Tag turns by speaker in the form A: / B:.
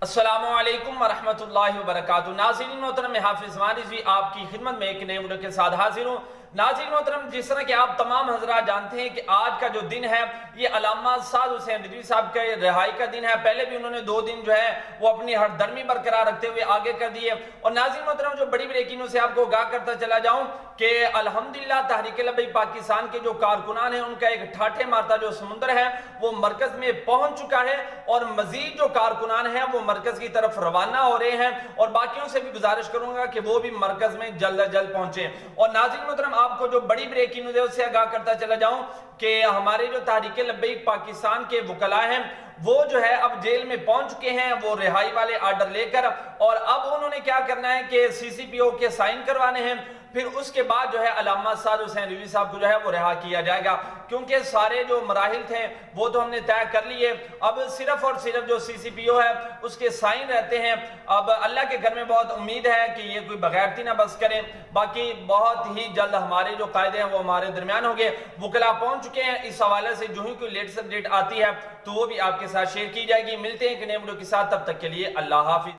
A: السلام علیکم ورحمۃ اللہ وبرکاتہ۔ ناظرین محترم، میں حافظ زمان رضوی آپ کی خدمت میں ایک نئے ویڈیو کے ساتھ حاضر ہوں۔ ناظرین محترم، جس طرح کہ آپ تمام حضرات جانتے ہیں کہ آج کا جو دن ہے یہ علامہ سعد حسین رضوی صاحب کے رہائی کا دن ہے۔ پہلے بھی انہوں نے 2 دن جو ہے وہ اپنی ہر درمی برقرار رکھتے ہوئے آگے کر دیے۔ اور ناظرین محترم، جو بڑی بریکنگوں سے آپ کو آگاہ کرتا چلا جاؤں کہ الحمدللہ تحریک لبیک پاکستان کے جو کارکنان ہیں ان کا ایک ٹھاٹھے مارتا جو سمندر ہے وہ مرکز میں پہنچ چکا ہے، اور مزید جو کارکنان ہیں وہ مرکز کی طرف روانہ ہو رہے ہیں، اور باقیوں سے بھی گزارش کروں گا کہ وہ بھی مرکز میں جلد از جلد پہنچے۔ اور ناظرین محترم، آپ کو جو بڑی بریکنگ نیوز ہے اس سے آگاہ کرتا چلا جاؤں کہ ہمارے جو تحریک لبیک پاکستان کے وکلاء ہیں وہ جو ہے اب جیل میں پہنچ چکے ہیں، وہ رہائی والے آرڈر لے کر، اور اب انہوں نے کیا کرنا ہے کہ CCPO کے سائن کروانے ہیں، پھر اس کے بعد جو ہے علامہ سعد حسین رضوی صاحب کو جو ہے وہ رہا کیا جائے گا، کیونکہ سارے جو مراحل تھے وہ تو ہم نے طے کر لیے۔ اب صرف اور صرف جو CCPO ہے اس کے سائن رہتے ہیں۔ اب اللہ کے گھر میں بہت امید ہے کہ یہ کوئی بغیرتی نہ بس کریں، باقی بہت ہی جلد ہمارے جو قاعدے ہیں وہ ہمارے درمیان ہوں گے۔ وکلاء پہنچ چکے ہیں، اس حوالے سے جو ہی کوئی لیٹسٹ اپڈیٹ آتی ہے تو وہ بھی آپ کے ساتھ شیئر کی جائے گی۔ ملتے ہیں ایک نئے ویڈیو کے ساتھ، تب تک کے لیے اللہ حافظ۔